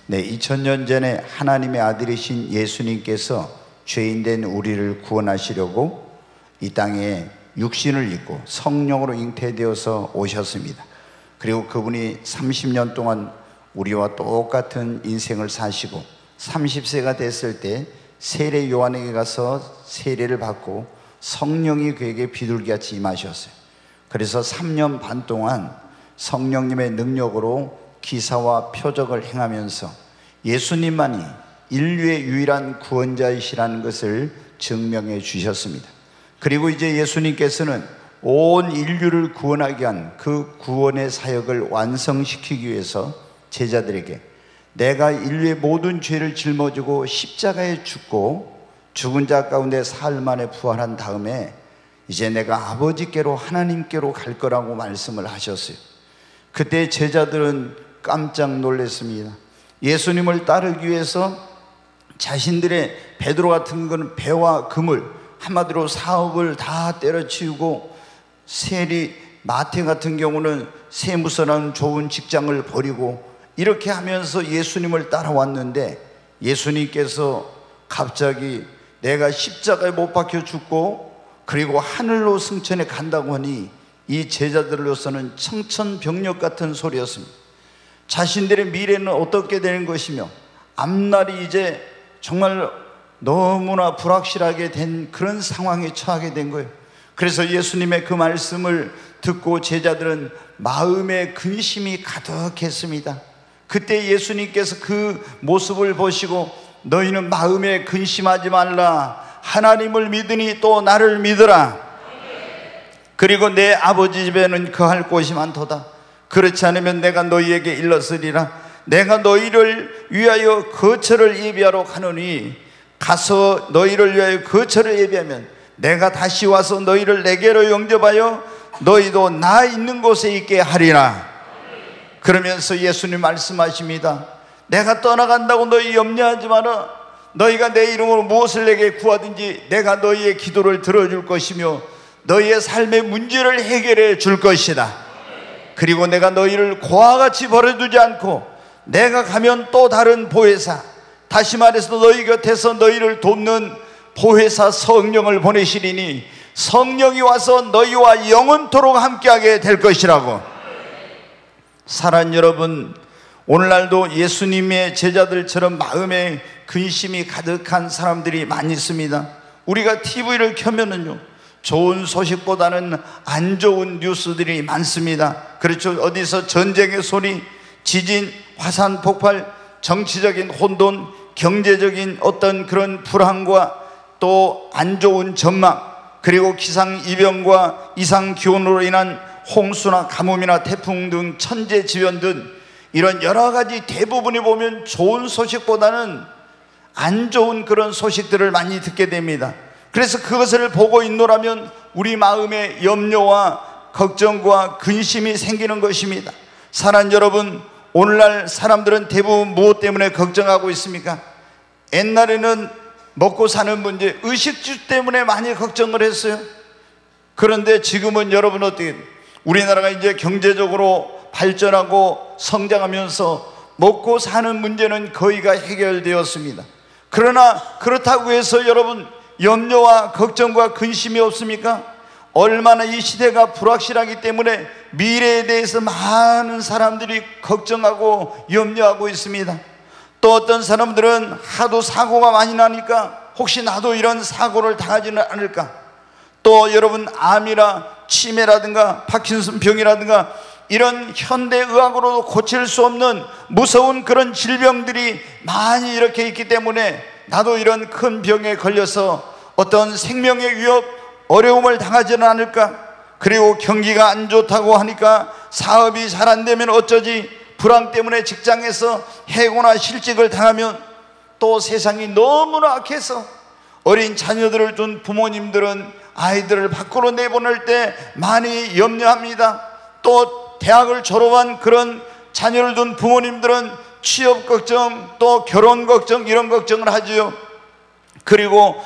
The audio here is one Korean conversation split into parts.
네, 2000년 전에 하나님의 아들이신 예수님께서 죄인된 우리를 구원하시려고 이 땅에 육신을 입고 성령으로 잉태되어서 오셨습니다. 그리고 그분이 30년 동안 우리와 똑같은 인생을 사시고 30세가 됐을 때 세례 요한에게 가서 세례를 받고 성령이 그에게 비둘기같이 임하셨어요. 그래서 3년 반 동안 성령님의 능력으로 기사와 표적을 행하면서 예수님만이 인류의 유일한 구원자이시라는 것을 증명해 주셨습니다. 그리고 이제 예수님께서는 온 인류를 구원하게 한 그 구원의 사역을 완성시키기 위해서 제자들에게 내가 인류의 모든 죄를 짊어지고 십자가에 죽고 죽은 자 가운데 사흘 만에 부활한 다음에 이제 내가 아버지께로 하나님께로 갈 거라고 말씀을 하셨어요. 그때 제자들은 깜짝 놀랐습니다. 예수님을 따르기 위해서 자신들의 베드로 같은 거는 배와 그물, 한마디로 사업을 다 때려치우고 세리, 마태 같은 경우는 세무서라는 좋은 직장을 버리고 이렇게 하면서 예수님을 따라왔는데 예수님께서 갑자기 내가 십자가에 못 박혀 죽고 그리고 하늘로 승천해 간다고 하니 이 제자들로서는 청천벽력 같은 소리였습니다. 자신들의 미래는 어떻게 되는 것이며 앞날이 이제 정말 너무나 불확실하게 된 그런 상황에 처하게 된 거예요. 그래서 예수님의 그 말씀을 듣고 제자들은 마음의 근심이 가득했습니다. 그때 예수님께서 그 모습을 보시고 너희는 마음에 근심하지 말라, 하나님을 믿으니 또 나를 믿으라. 그리고 내 아버지 집에는 거할 곳이 많도다. 그렇지 않으면 내가 너희에게 일렀으리라. 내가 너희를 위하여 거처를 예비하러 가노니 가서 너희를 위하여 거처를 예비하면 내가 다시 와서 너희를 내게로 영접하여 너희도 나 있는 곳에 있게 하리라. 그러면서 예수님 말씀하십니다. 내가 떠나간다고 너희 염려하지 마라. 너희가 내 이름으로 무엇을 내게 구하든지 내가 너희의 기도를 들어줄 것이며 너희의 삶의 문제를 해결해 줄 것이다. 그리고 내가 너희를 고와 같이 버려두지 않고 내가 가면 또 다른 보혜사, 다시 말해서 너희 곁에서 너희를 돕는 보혜사 성령을 보내시리니 성령이 와서 너희와 영원토록 함께하게 될 것이라고. 사랑하는 여러분, 오늘날도 예수님의 제자들처럼 마음에 근심이 가득한 사람들이 많이 있습니다. 우리가 TV를 켜면은요, 좋은 소식보다는 안 좋은 뉴스들이 많습니다. 그렇죠. 어디서 전쟁의 소리, 지진, 화산 폭발, 정치적인 혼돈, 경제적인 어떤 그런 불안과 또 안 좋은 전망, 그리고 기상이변과 이상기온으로 인한 홍수나 가뭄이나 태풍 등 천재지변 등 이런 여러 가지 대부분이 보면 좋은 소식보다는 안 좋은 그런 소식들을 많이 듣게 됩니다. 그래서 그것을 보고 있노라면 우리 마음에 염려와 걱정과 근심이 생기는 것입니다. 사랑하는 여러분, 오늘날 사람들은 대부분 무엇 때문에 걱정하고 있습니까? 옛날에는 먹고 사는 문제, 의식주 때문에 많이 걱정을 했어요. 그런데 지금은 여러분 어떻게, 우리나라가 이제 경제적으로 발전하고 성장하면서 먹고 사는 문제는 거의가 해결되었습니다. 그러나 그렇다고 해서 여러분 염려와 걱정과 근심이 없습니까? 얼마나 이 시대가 불확실하기 때문에 미래에 대해서 많은 사람들이 걱정하고 염려하고 있습니다. 또 어떤 사람들은 하도 사고가 많이 나니까 혹시 나도 이런 사고를 당하지는 않을까. 또 여러분 암이라 치매라든가 파킨슨 병이라든가 이런 현대의학으로도 고칠 수 없는 무서운 그런 질병들이 많이 이렇게 있기 때문에 나도 이런 큰 병에 걸려서 어떤 생명의 위협, 어려움을 당하지는 않을까. 그리고 경기가 안 좋다고 하니까 사업이 잘 안 되면 어쩌지, 불황 때문에 직장에서 해고나 실직을 당하면, 또 세상이 너무나 악해서 어린 자녀들을 둔 부모님들은 아이들을 밖으로 내보낼 때 많이 염려합니다. 또 대학을 졸업한 그런 자녀를 둔 부모님들은 취업 걱정, 또 결혼 걱정, 이런 걱정을 하지요. 그리고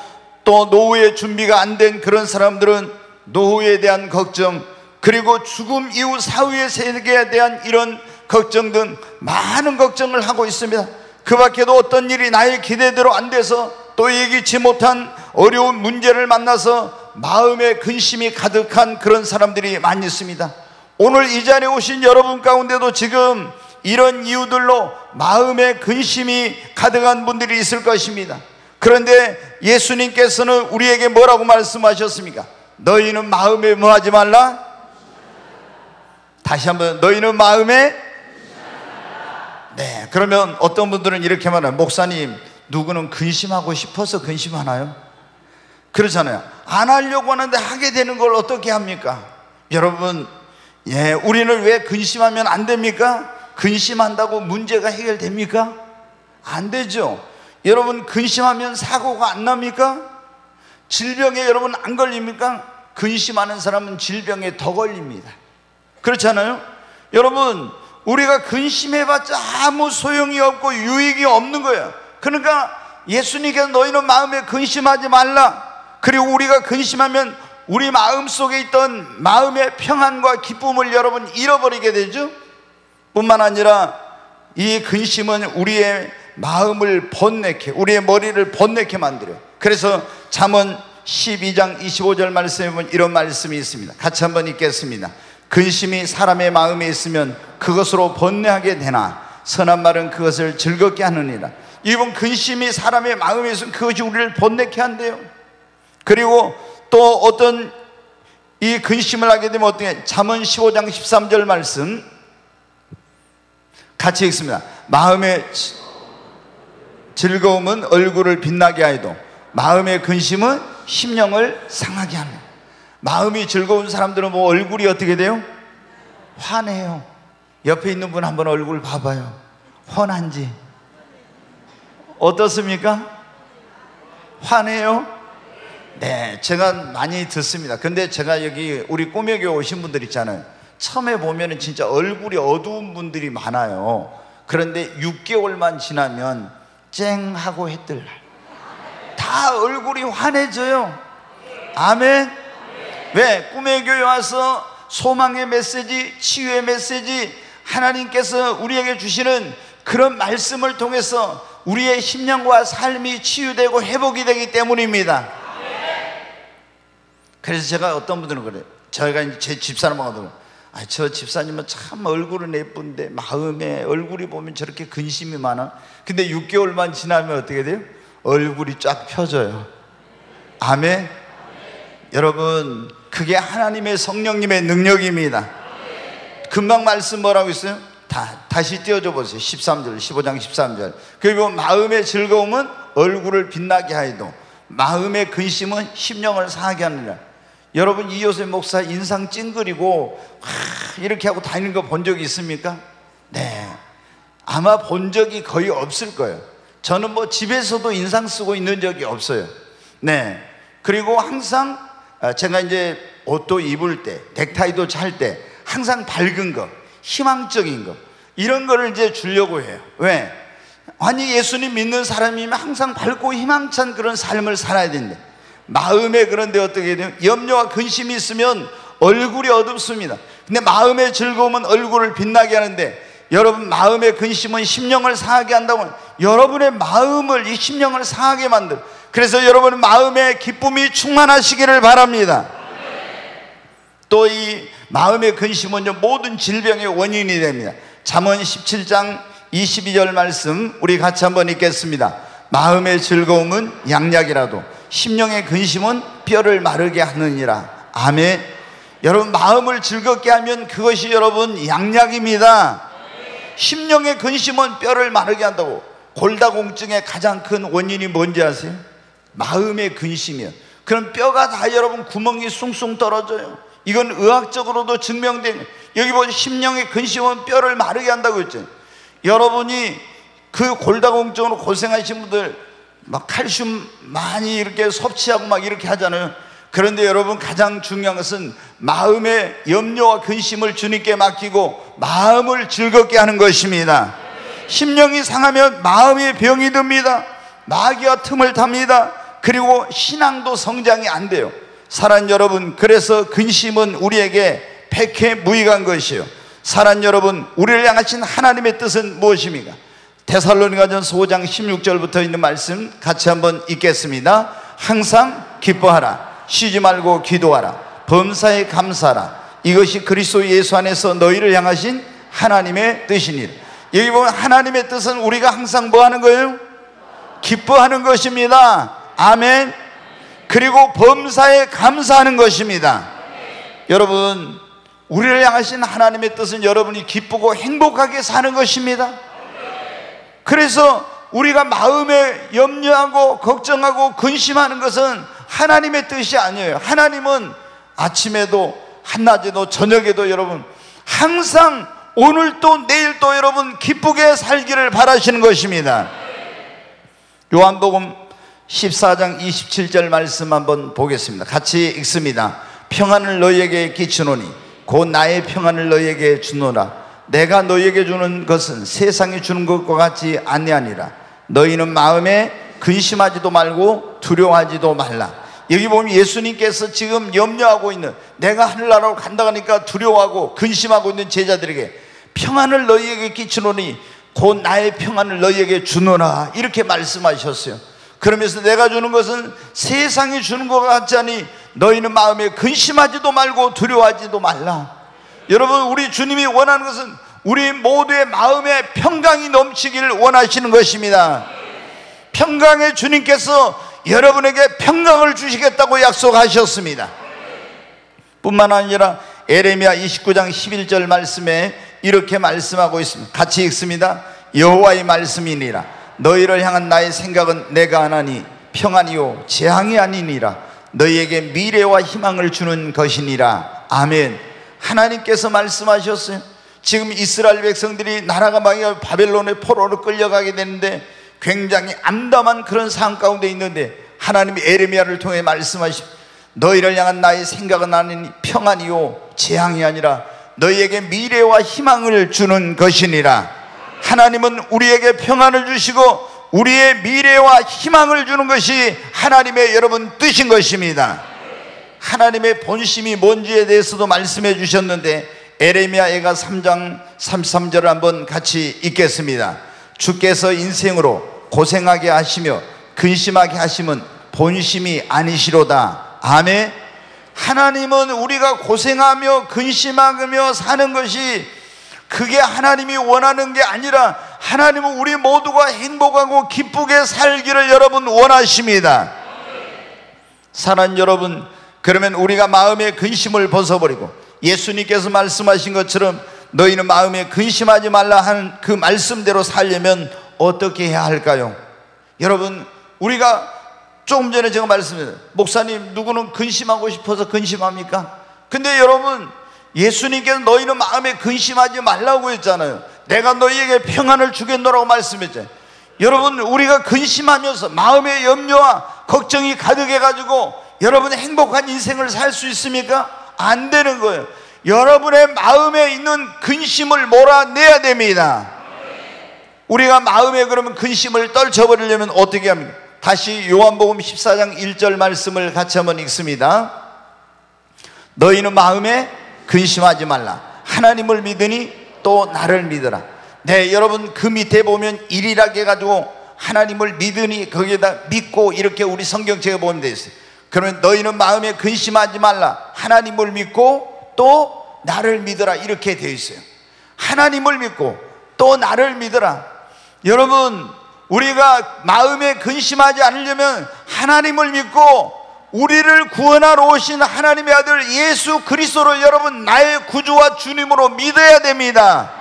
또 노후의 준비가 안 된 그런 사람들은 노후에 대한 걱정, 그리고 죽음 이후 사후의 세계에 대한 이런 걱정 등 많은 걱정을 하고 있습니다. 그 밖에도 어떤 일이 나의 기대대로 안 돼서 또 예기치 못한 어려운 문제를 만나서 마음에 근심이 가득한 그런 사람들이 많이 있습니다. 오늘 이 자리에 오신 여러분 가운데도 지금 이런 이유들로 마음에 근심이 가득한 분들이 있을 것입니다. 그런데 예수님께서는 우리에게 뭐라고 말씀하셨습니까? 너희는 마음에 뭐하지 말라? 다시 한번, 너희는 마음에? 네, 그러면 어떤 분들은 이렇게 말해요. 목사님, 누구는 근심하고 싶어서 근심하나요? 그렇잖아요. 안 하려고 하는데 하게 되는 걸 어떻게 합니까? 여러분, 우리는 왜 근심하면 안 됩니까? 근심한다고 문제가 해결됩니까? 안 되죠. 여러분, 근심하면 사고가 안 납니까? 질병에 여러분 안 걸립니까? 근심하는 사람은 질병에 더 걸립니다. 그렇잖아요. 여러분, 우리가 근심해봤자 아무 소용이 없고 유익이 없는 거예요. 그러니까 예수님께서 너희는 마음에 근심하지 말라. 그리고 우리가 근심하면 우리 마음속에 있던 마음의 평안과 기쁨을 여러분 잃어버리게 되죠. 뿐만 아니라 이 근심은 우리의 마음을 번뇌케, 우리의 머리를 번뇌케 만들어요. 그래서 잠언 12장 25절 말씀에 보면 이런 말씀이 있습니다. 같이 한번 읽겠습니다. 근심이 사람의 마음에 있으면 그것으로 번뇌하게 되나 선한 말은 그것을 즐겁게 하느니라. 이번 근심이 사람의 마음에 있으면 그것이 우리를 번뇌케 한대요. 그리고 또 어떤 이 근심을 하게 되면 어떻게? 잠언 15장 13절 말씀 같이 읽습니다. 마음의 즐거움은 얼굴을 빛나게 하여도 마음의 근심은 심령을 상하게 합니다. 마음이 즐거운 사람들은 뭐 얼굴이 어떻게 돼요? 환해요. 옆에 있는 분 한번 얼굴 봐봐요. 환한지 어떻습니까? 환해요? 네, 제가 많이 듣습니다. 근데 제가 여기 우리 꿈의 교회 오신 분들 있잖아요. 처음에 보면은 진짜 얼굴이 어두운 분들이 많아요. 그런데 6개월만 지나면 쨍하고 해뜰 날 다 얼굴이 환해져요. 아멘. 왜? 꿈의 교회 와서 소망의 메시지, 치유의 메시지, 하나님께서 우리에게 주시는 그런 말씀을 통해서 우리의 심령과 삶이 치유되고 회복이 되기 때문입니다. 그래서 제가 어떤 분들은 그래요. 저희가 이제 제 집사람하고 저 집사님은 참 얼굴은 예쁜데 마음에 얼굴이 보면 저렇게 근심이 많아. 근데 6개월만 지나면 어떻게 돼요? 얼굴이 쫙 펴져요. 아멘. 여러분, 그게 하나님의 성령님의 능력입니다. 금방 말씀 뭐라고 있어요? 다시 띄워줘 보세요. 13절, 15장 13절. 그리고 마음의 즐거움은 얼굴을 빛나게 하여도 마음의 근심은 심령을 상하게 하느니라. 여러분, 이효세 목사 인상 찡그리고 이렇게 하고 다니는 거 본 적이 있습니까? 네, 아마 본 적이 거의 없을 거예요. 저는 뭐 집에서도 인상 쓰고 있는 적이 없어요. 네, 그리고 항상 제가 이제 옷도 입을 때, 넥타이도 찰 때 항상 밝은 거, 희망적인 거, 이런 거를 이제 주려고 해요. 왜? 아니, 예수님 믿는 사람이면 항상 밝고 희망찬 그런 삶을 살아야 되는데 마음에, 그런데 어떻게 돼요? 염려와 근심이 있으면 얼굴이 어둡습니다. 근데 마음의 즐거움은 얼굴을 빛나게 하는데, 여러분, 마음의 근심은 심령을 상하게 한다고. 여러분의 마음을, 이 심령을 상하게 만들. 그래서 여러분 마음의 기쁨이 충만하시기를 바랍니다. 또 이 마음의 근심은 모든 질병의 원인이 됩니다. 잠언 17장 22절 말씀 우리 같이 한번 읽겠습니다. 마음의 즐거움은 양약이라도 심령의 근심은 뼈를 마르게 하느니라. 아멘. 여러분, 마음을 즐겁게 하면 그것이 여러분 양약입니다. 심령의 근심은 뼈를 마르게 한다고. 골다공증의 가장 큰 원인이 뭔지 아세요? 마음의 근심이에요. 그럼 뼈가 다 여러분 구멍이 숭숭 떨어져요. 이건 의학적으로도 증명된. 여기 보면 심령의 근심은 뼈를 마르게 한다고 했죠. 여러분이 그 골다공증으로 고생하신 분들 막 칼슘 많이 이렇게 섭취하고 막 이렇게 하잖아요. 그런데 여러분, 가장 중요한 것은 마음의 염려와 근심을 주님께 맡기고 마음을 즐겁게 하는 것입니다. 심령이 상하면 마음의 병이 듭니다. 마귀가 틈을 탑니다. 그리고 신앙도 성장이 안 돼요. 사랑 여러분, 그래서 근심은 우리에게 백해무익한 것이요. 사랑 여러분, 우리를 향하신 하나님의 뜻은 무엇입니까? 데살로니가전서 5장 16절부터 있는 말씀 같이 한번 읽겠습니다. 항상 기뻐하라, 쉬지 말고 기도하라, 범사에 감사하라, 이것이 그리스도 예수 안에서 너희를 향하신 하나님의 뜻이니라. 여기 보면 하나님의 뜻은 우리가 항상 뭐 하는 거예요? 기뻐하는 것입니다. 아멘. 그리고 범사에 감사하는 것입니다. 여러분, 우리를 향하신 하나님의 뜻은 여러분이 기쁘고 행복하게 사는 것입니다. 그래서 우리가 마음에 염려하고 걱정하고 근심하는 것은 하나님의 뜻이 아니에요. 하나님은 아침에도 한낮에도 저녁에도 여러분 항상 오늘도 내일도 여러분 기쁘게 살기를 바라시는 것입니다. 요한복음 14장 27절 말씀 한번 보겠습니다. 같이 읽습니다. 평안을 너희에게 끼치노니 곧 나의 평안을 너희에게 주노라. 내가 너희에게 주는 것은 세상이 주는 것과 같지 아니하니라. 너희는 마음에 근심하지도 말고 두려워하지도 말라. 여기 보면 예수님께서 지금 염려하고 있는, 내가 하늘나라로 간다 하니까 두려워하고 근심하고 있는 제자들에게 평안을 너희에게 끼치노니 곧 나의 평안을 너희에게 주노라, 이렇게 말씀하셨어요. 그러면서 내가 주는 것은 세상이 주는 것 같지 않니 너희는 마음에 근심하지도 말고 두려워하지도 말라. 여러분, 우리 주님이 원하는 것은 우리 모두의 마음에 평강이 넘치기를 원하시는 것입니다. 평강의 주님께서 여러분에게 평강을 주시겠다고 약속하셨습니다. 뿐만 아니라 에레미야 29장 11절 말씀에 이렇게 말씀하고 있습니다. 같이 읽습니다. 여호와의 말씀이니라. 너희를 향한 나의 생각은 내가 하나니 평안이요 재앙이 아니니라. 너희에게 미래와 희망을 주는 것이니라. 아멘. 하나님께서 말씀하셨어요. 지금 이스라엘 백성들이 나라가 망해 바벨론의 포로로 끌려가게 되는데 굉장히 암담한 그런 상황 가운데 있는데 하나님이 에레미야를 통해 말씀하십니다. 너희를 향한 나의 생각은 아니니 평안이요 재앙이 아니라 너희에게 미래와 희망을 주는 것이니라. 하나님은 우리에게 평안을 주시고 우리의 미래와 희망을 주는 것이 하나님의 여러분 뜻인 것입니다. 하나님의 본심이 뭔지에 대해서도 말씀해 주셨는데 에레미야가 3장 33절을 한번 같이 읽겠습니다. 주께서 인생으로 고생하게 하시며 근심하게 하심은 본심이 아니시로다. 아멘. 하나님은 우리가 고생하며 근심하며 사는 것이 그게 하나님이 원하는 게 아니라 하나님은 우리 모두가 행복하고 기쁘게 살기를 여러분 원하십니다. 사랑하는 여러분, 그러면 우리가 마음의 근심을 벗어버리고 예수님께서 말씀하신 것처럼 너희는 마음에 근심하지 말라 하는 그 말씀대로 살려면 어떻게 해야 할까요? 여러분, 우리가 조금 전에 제가 말씀드렸어요. 목사님, 누구는 근심하고 싶어서 근심합니까? 근데 여러분, 예수님께서 너희는 마음에 근심하지 말라고 했잖아요. 내가 너희에게 평안을 주겠노라고 말씀했잖아요. 여러분, 우리가 근심하면서 마음의 염려와 걱정이 가득해가지고 여러분의 행복한 인생을 살 수 있습니까? 안 되는 거예요. 여러분의 마음에 있는 근심을 몰아내야 됩니다. 우리가 마음에 그러면 근심을 떨쳐버리려면 어떻게 합니까? 다시 요한복음 14장 1절 말씀을 같이 한번 읽습니다. 너희는 마음에 근심하지 말라. 하나님을 믿으니 또 나를 믿으라. 네, 여러분, 그 밑에 보면 일이라게 해가지고 하나님을 믿으니 거기에다 믿고 이렇게 우리 성경책에 보면 되어 있어요. 그러면 너희는 마음에 근심하지 말라. 하나님을 믿고 또 나를 믿으라, 이렇게 되어 있어요. 하나님을 믿고 또 나를 믿으라. 여러분, 우리가 마음에 근심하지 않으려면 하나님을 믿고 우리를 구원하러 오신 하나님의 아들 예수 그리스도를 여러분 나의 구주와 주님으로 믿어야 됩니다.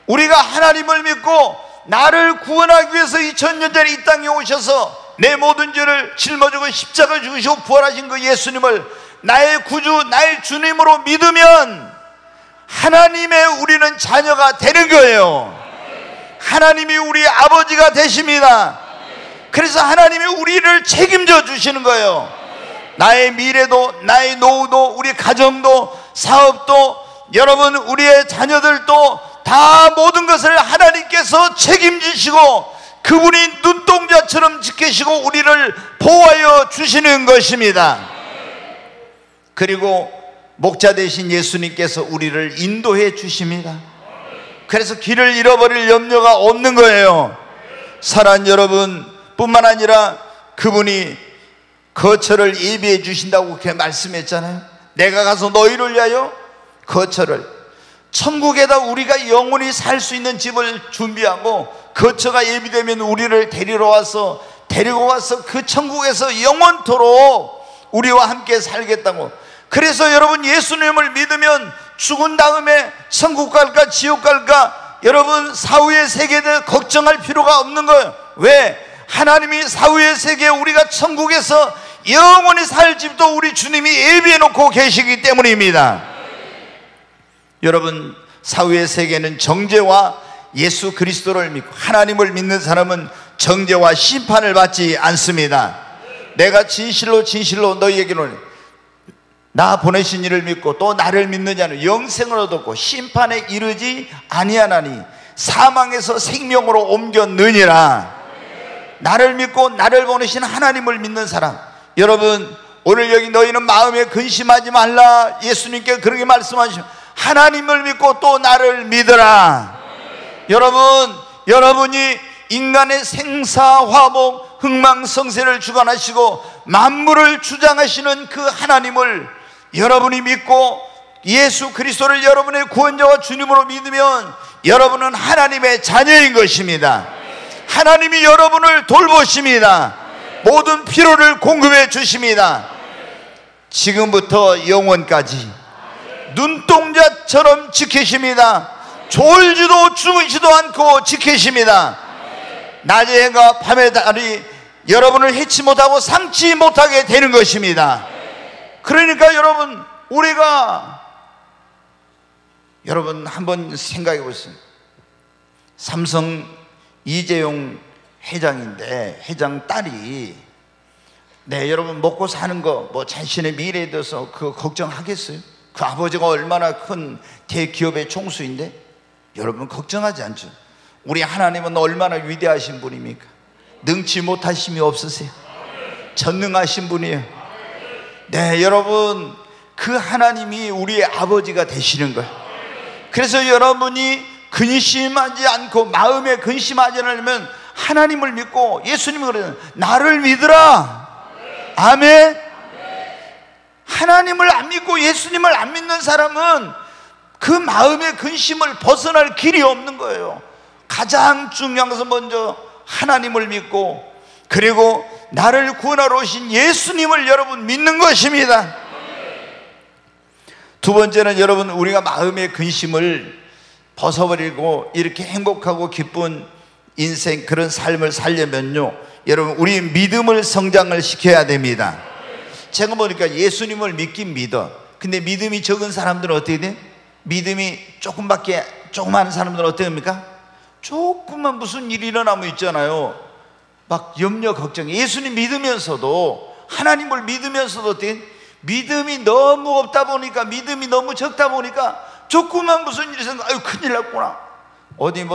우리가 하나님을 믿고 나를 구원하기 위해서 2000년 전에 이 땅에 오셔서 내 모든 죄를 짊어지고 십자가 죽으시고 부활하신 그 예수님을 나의 구주, 나의 주님으로 믿으면 하나님의 우리는 자녀가 되는 거예요. 하나님이 우리 아버지가 되십니다. 그래서 하나님이 우리를 책임져 주시는 거예요. 나의 미래도, 나의 노후도, 우리 가정도, 사업도, 여러분 우리의 자녀들도 다 모든 것을 하나님께서 책임지시고 그분이 눈동자처럼 지키시고 우리를 보호하여 주시는 것입니다. 그리고 목자 되신 예수님께서 우리를 인도해 주십니다. 그래서 길을 잃어버릴 염려가 없는 거예요. 사랑하는 여러분 뿐만 아니라 그분이 거처를 예비해 주신다고 그렇게 말씀했잖아요. 내가 가서 너희를 위하여 거처를, 천국에다 우리가 영원히 살 수 있는 집을 준비하고 거처가 예비되면 우리를 데리고 와서 그 천국에서 영원토록 우리와 함께 살겠다고. 그래서 여러분 예수님을 믿으면 죽은 다음에 천국 갈까 지옥 갈까 여러분 사후의 세계에 대해 걱정할 필요가 없는 거예요. 왜? 하나님이 사후의 세계에 우리가 천국에서 영원히 살 집도 우리 주님이 예비해 놓고 계시기 때문입니다. 여러분 사후의 세계는 정죄와 예수 그리스도를 믿고 하나님을 믿는 사람은 정죄와 심판을 받지 않습니다. 내가 진실로 너희에게는 나 보내신 이를 믿고 또 나를 믿는 자는 영생을 얻었고 심판에 이르지 아니하나니 사망에서 생명으로 옮겼느니라. 나를 믿고 나를 보내신 하나님을 믿는 사람, 여러분 오늘 여기 너희는 마음에 근심하지 말라, 예수님께 그렇게 말씀하시죠. 하나님을 믿고 또 나를 믿으라. 여러분이 인간의 생사화복 흥망성쇠를 주관하시고 만물을 주장하시는 그 하나님을 여러분이 믿고 예수 그리스도를 여러분의 구원자와 주님으로 믿으면 여러분은 하나님의 자녀인 것입니다. 하나님이 여러분을 돌보십니다. 모든 필요를 공급해 주십니다. 지금부터 영원까지 눈동자처럼 지키십니다. 졸지도 죽으지도 않고 지키십니다. 낮의 해가 밤의 달이 여러분을 해치 못하고 상치 못하게 되는 것입니다. 그러니까 여러분 한번 생각해 보세요. 삼성 이재용 회장인데 회장 딸이 여러분 먹고 사는 거 자신의 미래에 대해서 그거 걱정하겠어요? 그 아버지가 얼마나 큰 대기업의 총수인데 여러분 걱정하지 않죠. 우리 하나님은 얼마나 위대하신 분입니까? 능치 못하심이 없으세요. 전능하신 분이에요. 여러분 그 하나님이 우리의 아버지가 되시는 거예요. 그래서 여러분이 근심하지 않고 마음에 근심하지 않으면 하나님을 믿고 예수님이 그러잖아요. 나를 믿으라. 아멘. 하나님을 안 믿고 예수님을 안 믿는 사람은 그 마음의 근심을 벗어날 길이 없는 거예요. 가장 중요한 것은 먼저 하나님을 믿고 그리고 나를 구원하러 오신 예수님을 여러분 믿는 것입니다. 두 번째는 여러분 우리가 마음의 근심을 벗어버리고 이렇게 행복하고 기쁜 인생 그런 삶을 살려면요 여러분 우리 믿음을 성장을 시켜야 됩니다. 제가 보니까 예수님을 믿긴 믿어. 근데 믿음이 적은 사람들은 어떻게 돼? 믿음이 조그만 사람들은 어떻게 됩니까? 조금만 무슨 일이 일어나면 있잖아요 막 염려 걱정. 예수님 믿으면서도 하나님을 믿으면서도 어떻게 믿음이 너무 없다 보니까 믿음이 너무 적다 보니까 조금만 무슨 일이 생겨 아유 큰일 났구나. 어디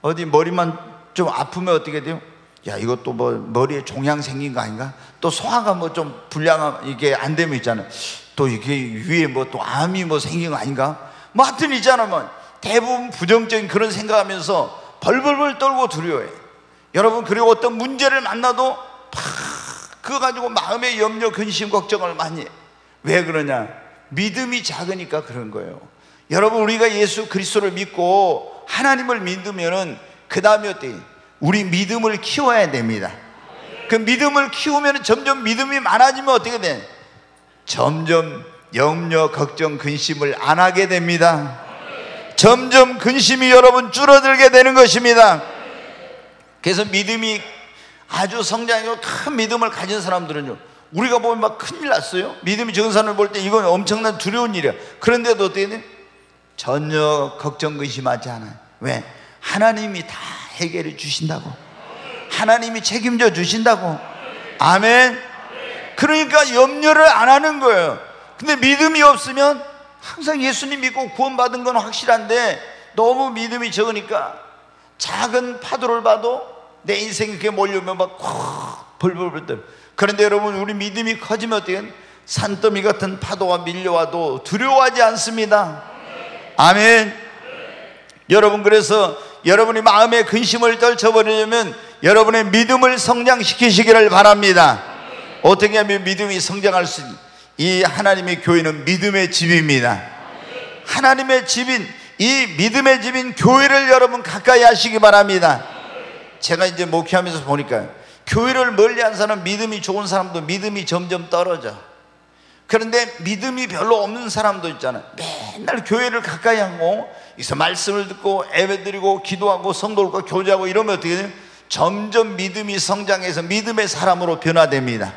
어디 머리만 좀 아프면 어떻게 돼요? 야 이것도 머리에 종양 생긴 거 아닌가? 또 소화가 좀 불량한 이게 안 되면 있잖아요. 또 이게 위에 또 암이 생긴 거 아닌가? 하여튼 있잖아 대부분 부정적인 그런 생각하면서 벌벌벌 떨고 두려워해. 여러분 그리고 어떤 문제를 만나도 그거 가지고 마음의 염려 근심 걱정을 많이 해. 왜 그러냐? 믿음이 작으니까 그런 거예요. 여러분 우리가 예수 그리스도를 믿고 하나님을 믿으면은 그 다음에 어때요? 우리 믿음을 키워야 됩니다. 그 믿음을 키우면 점점 믿음이 많아지면 어떻게 돼? 점점 염려 걱정 근심을 안 하게 됩니다. 점점 근심이 여러분 줄어들게 되는 것입니다. 그래서 믿음이 아주 성장하고 큰 믿음을 가진 사람들은요 우리가 보면 큰일 났어요. 믿음이 적은 사람을 볼 때 이건 엄청난 두려운 일이야. 그런데도 어떻게 돼? 전혀 걱정 근심하지 않아요. 왜? 하나님이 다 해결해 주신다고. 하나님이 책임져 주신다고. 아멘. 그러니까 염려를 안 하는 거예요. 근데 믿음이 없으면 항상 예수님 믿고 구원받은 건 확실한데 너무 믿음이 적으니까 작은 파도를 봐도 내 인생이 그게 몰려오면 벌벌벌 떨. 그런데 여러분 우리 믿음이 커지면 어떻게 산더미 같은 파도가 밀려와도 두려워하지 않습니다. 아멘. 여러분, 그래서 여러분이 마음의 근심을 떨쳐버리려면 여러분의 믿음을 성장시키시기를 바랍니다. 어떻게 하면 믿음이 성장할 수 있는, 이 하나님의 교회는 믿음의 집입니다. 하나님의 집인, 이 믿음의 집인 교회를 여러분 가까이 하시기 바랍니다. 제가 이제 목회하면서 보니까 교회를 멀리한 사람, 믿음이 좋은 사람도 믿음이 점점 떨어져. 그런데 믿음이 별로 없는 사람도 있잖아요. 맨날 교회를 가까이 하고 여기서 말씀을 듣고 예배드리고 기도하고 성도들과 교제하고 이러면 어떻게 돼요? 점점 믿음이 성장해서 믿음의 사람으로 변화됩니다.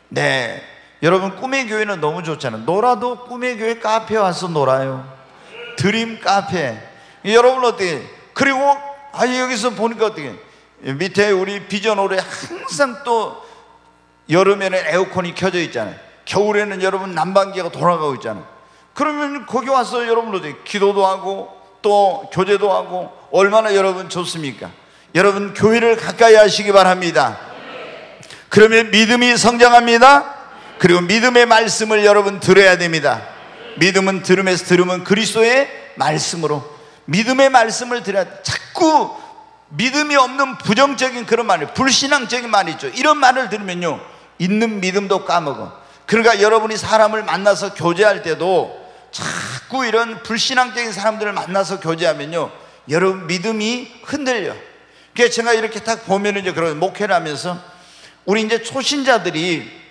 네, 여러분, 꿈의 교회는 너무 좋잖아요. 놀아도 꿈의 교회 카페 와서 놀아요. 드림 카페. 여러분 어떻게, 그리고 여기서 보니까 어떻게, 밑에 우리 비전홀에 항상 또 여름에는 에어컨이 켜져 있잖아요. 겨울에는 여러분 난방기가 돌아가고 있잖아요. 그러면 거기 와서 여러분 어떻게 기도도 하고 또 교제도 하고 얼마나 여러분 좋습니까? 여러분, 교회를 가까이 하시기 바랍니다. 그러면 믿음이 성장합니다. 그리고 믿음의 말씀을 여러분 들어야 됩니다. 믿음은 들음에서, 들으면 그리스도의 말씀으로. 믿음의 말씀을 들어야 돼. 자꾸 믿음이 없는 부정적인 그런 말, 불신앙적인 말이 있죠. 이런 말을 들으면요, 있는 믿음도 까먹어. 그러니까 여러분이 사람을 만나서 교제할 때도 자꾸 이런 불신앙적인 사람들을 만나서 교제하면요, 여러분 믿음이 흔들려. 그래서 제가 이렇게 딱 보면 이제 그런 목회를 하면서 우리 이제 초신자들이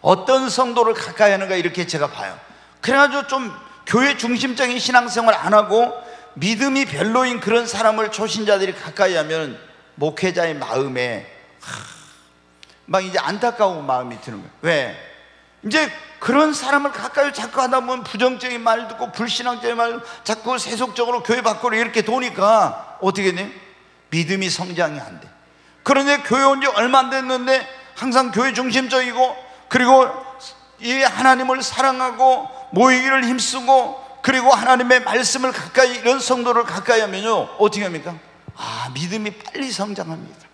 어떤 성도를 가까이 하는가 이렇게 제가 봐요. 그래가지고 좀 교회 중심적인 신앙생활 안 하고 믿음이 별로인 그런 사람을 초신자들이 가까이 하면 목회자의 마음에 막 이제 안타까운 마음이 드는 거예요. 왜? 이제 그런 사람을 가까이 자꾸 하다 보면 부정적인 말 듣고 불신앙적인 말 자꾸 세속적으로 교회 밖으로 이렇게 도니까 어떻게 돼? 믿음이 성장이 안 돼. 그런데 교회 온 지 얼마 안 됐는데 항상 교회 중심적이고, 그리고 이 하나님을 사랑하고 모이기를 힘쓰고, 그리고 하나님의 말씀을 가까이, 이런 성도를 가까이 하면요, 어떻게 합니까? 믿음이 빨리 성장합니다.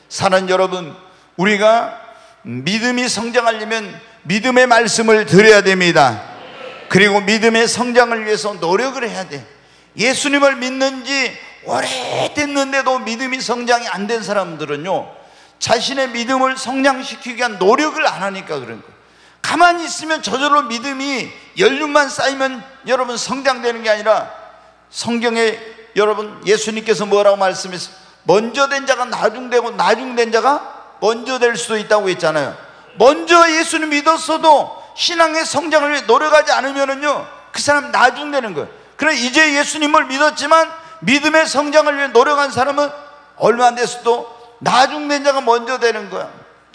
사랑하는 여러분, 우리가 믿음이 성장하려면 믿음의 말씀을 들어야 됩니다. 그리고 믿음의 성장을 위해서 노력을 해야 돼. 예수님을 믿는 지 오래됐는데도 믿음이 성장이 안 된 사람들은요, 자신의 믿음을 성장시키기 위한 노력을 안 하니까 그런 거예요. 가만히 있으면 저절로 믿음이 연륜만 쌓이면 여러분 성장되는 게 아니라, 성경에 여러분 예수님께서 뭐라고 말씀했어요? 먼저 된 자가 나중되고 나중된 자가 먼저 될 수도 있다고 했잖아요. 먼저 예수님 믿었어도 신앙의 성장을 위해 노력하지 않으면은요, 그 사람 나중되는 거예요. 그래, 이제 예수님을 믿었지만 믿음의 성장을 위해 노력한 사람은 얼마 안 됐어도 나중된 자가 먼저 되는 거야.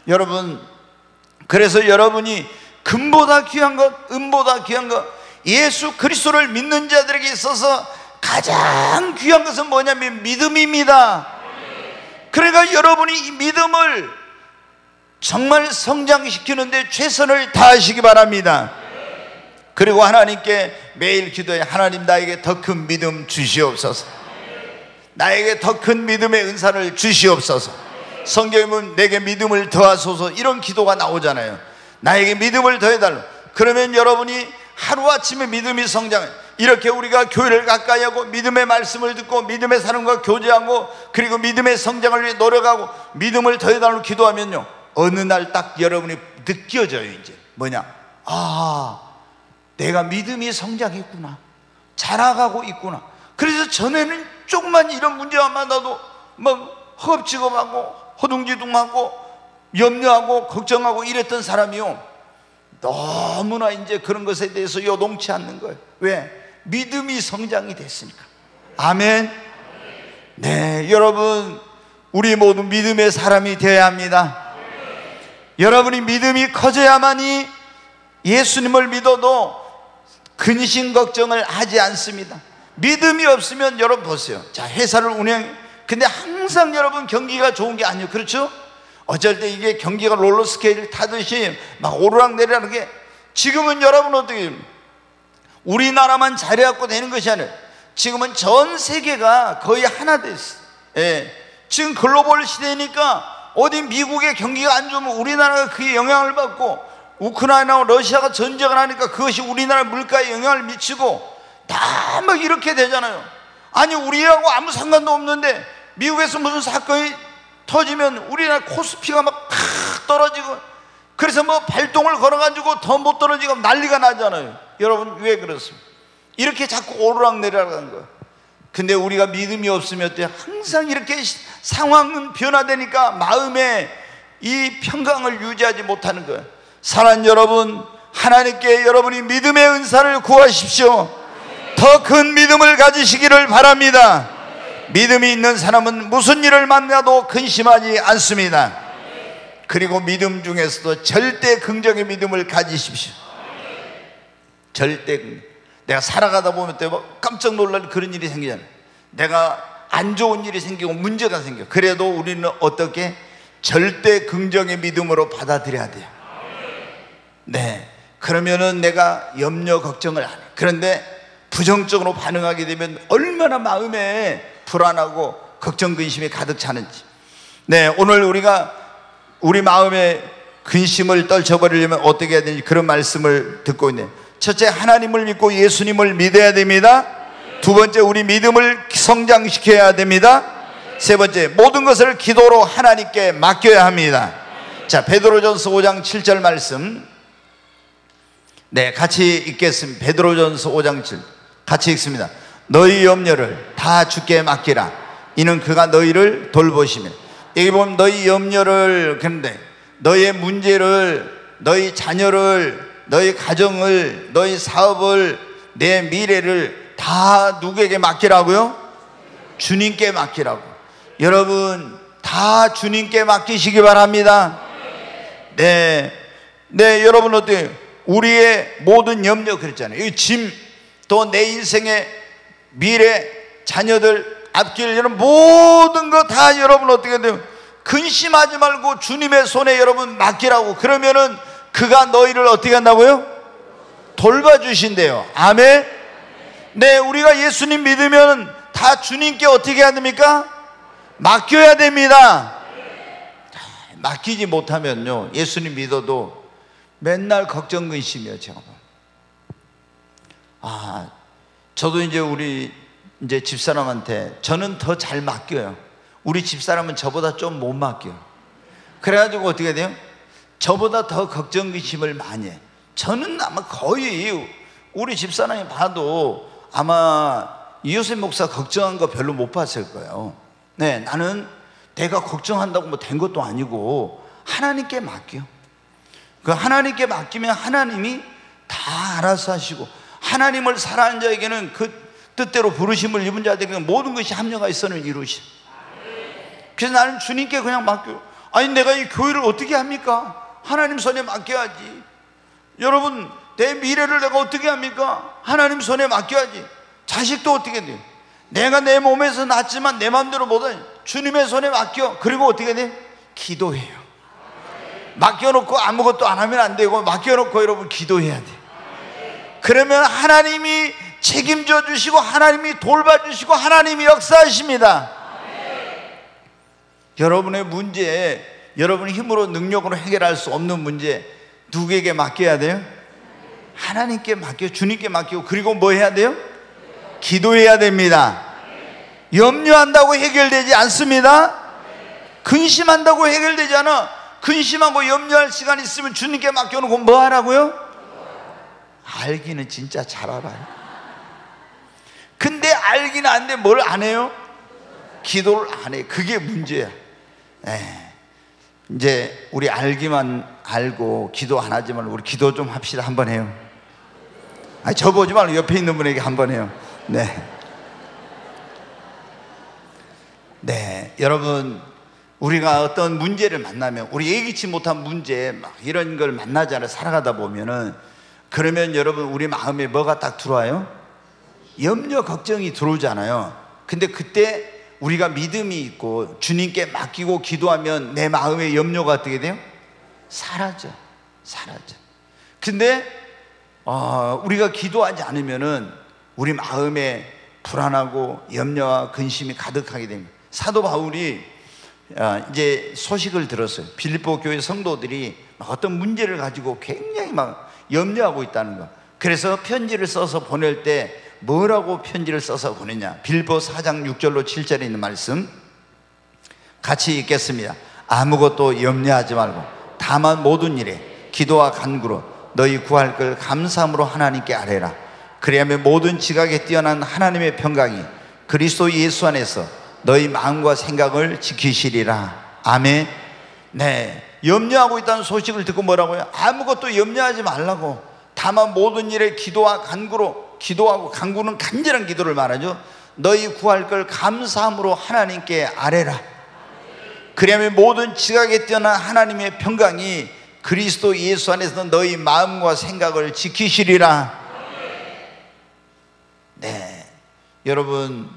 여러분, 그래서 여러분이 금보다 귀한 것, 은보다 귀한 것, 예수 그리스도를 믿는 자들에게 있어서 가장 귀한 것은 뭐냐면 믿음입니다. 그러니까 여러분이 이 믿음을 정말 성장시키는데 최선을 다하시기 바랍니다. 그리고 하나님께 매일 기도해, 하나님 나에게 더 큰 믿음 주시옵소서. 나에게 더 큰 믿음의 은사를 주시옵소서. 성경에 보면 내게 믿음을 더하소서, 이런 기도가 나오잖아요. 나에게 믿음을 더해달라. 그러면 여러분이 하루아침에 믿음이 성장해. 이렇게 우리가 교회를 가까이 하고 믿음의 말씀을 듣고 믿음의 사람과 교제하고, 그리고 믿음의 성장을 위해 노력하고 믿음을 더해달라고 기도하면요, 어느 날 딱 여러분이 느껴져요. 이제 뭐냐, 내가 믿음이 성장했구나, 자라가고 있구나. 그래서 전에는 조금만 이런 문제가 많아도 막 허겁지겁하고 허둥지둥하고 염려하고 걱정하고 이랬던 사람이요, 너무나 이제 그런 것에 대해서 요동치 않는 거예요. 왜? 믿음이 성장이 됐으니까. 아멘. 네, 여러분, 우리 모두 믿음의 사람이 되어야 합니다. 여러분이 믿음이 커져야만이 예수님을 믿어도 근심 걱정을 하지 않습니다. 믿음이 없으면 여러분 보세요. 자, 회사를 근데 항상 여러분 경기가 좋은 게 아니에요. 그렇죠? 어쩔 때 이게 경기가 롤러스케이트를 타듯이 막 오르락내리락하는 게, 지금은 여러분 어떻게, 우리나라만 잘해갖고 되는 것이 아니에요. 지금은 전 세계가 거의 하나 됐어요. 예. 지금 글로벌 시대니까 어디 미국의 경기가 안 좋으면 우리나라가 그에 영향을 받고, 우크라이나와 러시아가 전쟁을 하니까 그것이 우리나라 물가에 영향을 미치고, 다 막 이렇게 되잖아요. 아니 우리하고 아무 상관도 없는데 미국에서 무슨 사건이 터지면 우리나라 코스피가 막 팍 떨어지고, 그래서 뭐 발동을 걸어가지고 더 못 떨어지고 난리가 나잖아요. 여러분 왜 그렇습니까? 이렇게 자꾸 오르락내리락하는 거예요. 근데 우리가 믿음이 없으면 어때요? 항상 이렇게 상황은 변화되니까 마음에 이 평강을 유지하지 못하는 거예요. 사랑하는 여러분, 하나님께 여러분이 믿음의 은사를 구하십시오. 더 큰 믿음을 가지시기를 바랍니다. 믿음이 있는 사람은 무슨 일을 만나도 근심하지 않습니다. 그리고 믿음 중에서도 절대 긍정의 믿음을 가지십시오. 절대. 내가 살아가다 보면 또 깜짝 놀랄 그런 일이 생기잖아요. 내가 안 좋은 일이 생기고 문제가 생겨. 그래도 우리는 어떻게? 절대 긍정의 믿음으로 받아들여야 돼요. 네. 그러면은 내가 염려 걱정을 안 해. 그런데 부정적으로 반응하게 되면 얼마나 마음에 불안하고 걱정 근심이 가득 차는지. 네, 오늘 우리가 우리 마음의 근심을 떨쳐버리려면 어떻게 해야 되는지 그런 말씀을 듣고 있네요. 첫째, 하나님을 믿고 예수님을 믿어야 됩니다. 두 번째, 우리 믿음을 성장시켜야 됩니다. 세 번째, 모든 것을 기도로 하나님께 맡겨야 합니다. 자, 베드로전서 5장 7절 말씀, 네, 같이 읽겠습니다. 베드로전서 5장 7, 같이 읽습니다. 너희 염려를 다 주께 맡기라. 이는 그가 너희를 돌보시며. 여기 보면 너희 염려를, 그런데 너희의 문제를, 너희 자녀를, 너희 가정을, 너희 사업을, 내 미래를 다 누구에게 맡기라고요? 주님께 맡기라고. 여러분 다 주님께 맡기시기 바랍니다. 네, 네, 여러분 어때요? 우리의 모든 염려 그랬잖아요. 이 짐, 또 내 인생의 미래, 자녀들, 앞길, 이런 모든 거 다 여러분 어떻게 돼요? 근심하지 말고 주님의 손에 여러분 맡기라고. 그러면은 그가 너희를 어떻게 한다고요? 돌봐주신대요. 아멘. 네, 우리가 예수님 믿으면 다 주님께 어떻게 해야 됩니까? 맡겨야 됩니다. 맡기지 못하면요, 예수님 믿어도 맨날 걱정 근심이에요. 제가 저도 이제 우리 이제 집사람한테 저는 더 잘 맡겨요. 우리 집사람은 저보다 좀 못 맡겨요. 그래가지고 어떻게 돼요? 저보다 더 걱정 근심을 많이 해. 저는 아마 거의 우리 집사람이 봐도 아마 이효셉 목사 걱정한 거 별로 못 봤을 거예요. 네, 나는 내가 걱정한다고 뭐 된 것도 아니고 하나님께 맡겨. 그 하나님께 맡기면 하나님이 다 알아서 하시고, 하나님을 사랑하는 자에게는 그 뜻대로 부르심을 입은 자들에게는 모든 것이 합력하여 선을 이루시. 그래서 나는 주님께 그냥 맡겨. 아니 내가 이 교회를 어떻게 합니까? 하나님 손에 맡겨야지. 여러분, 내 미래를 내가 어떻게 합니까? 하나님 손에 맡겨야지. 자식도 어떻게 돼요? 내가 내 몸에서 낳지만 내 마음대로 못하니 주님의 손에 맡겨. 그리고 어떻게 돼? 기도해요. 맡겨놓고 아무것도 안 하면 안 되고, 맡겨놓고 여러분 기도해야 돼. 그러면 하나님이 책임져 주시고, 하나님이 돌봐주시고, 하나님이 역사하십니다. 여러분의 문제, 여러분의 힘으로 능력으로 해결할 수 없는 문제 누구에게 맡겨야 돼요? 하나님께 맡겨, 주님께 맡기고, 그리고 뭐 해야 돼요? 기도해야 됩니다. 염려한다고 해결되지 않습니다. 근심한다고 해결되지 않아. 근심하고 염려할 시간 있으면 주님께 맡겨놓고 뭐 하라고요? 알기는 진짜 잘 알아요. 근데 알기는 아는데 뭘 안 해요? 기도를 안 해. 그게 문제야. 이제 우리 알기만 알고 기도 안 하지만 우리 기도 좀 합시다. 한번 해요. 아니, 저 보지 말고 옆에 있는 분에게 한번 해요. 네. 네, 여러분, 우리가 어떤 문제를 만나면, 우리 예기치 못한 문제 막 이런 걸 만나잖아요. 살아가다 보면은. 그러면 여러분 우리 마음에 뭐가 딱 들어와요? 염려 걱정이 들어오잖아요. 근데 그때 우리가 믿음이 있고 주님께 맡기고 기도하면 내 마음의 염려가 어떻게 돼요? 사라져. 근데 우리가 기도하지 않으면은 우리 마음에 불안하고 염려와 근심이 가득하게 됩니다. 사도 바울이 이제 소식을 들었어요. 빌립보 교회 성도들이 어떤 문제를 가지고 굉장히 막 염려하고 있다는 거. 그래서 편지를 써서 보낼 때 뭐라고 편지를 써서 보내냐? 빌보 4장 6절로 7절에 있는 말씀 같이 읽겠습니다. 아무것도 염려하지 말고 다만 모든 일에 기도와 간구로 너희 구할 걸 감사함으로 하나님께 아뢰라. 그리하면 모든 지각에 뛰어난 하나님의 평강이 그리스도 예수 안에서 너희 마음과 생각을 지키시리라. 아멘. 네, 염려하고 있다는 소식을 듣고 뭐라고요? 아무것도 염려하지 말라고. 다만 모든 일에 기도와 간구로, 기도하고 간구는 간절한 기도를 말하죠. 너희 구할 걸 감사함으로 하나님께 아뢰라. 그리하면 모든 지각에 뛰어난 하나님의 평강이 그리스도 예수 안에서 너희 마음과 생각을 지키시리라. 네, 여러분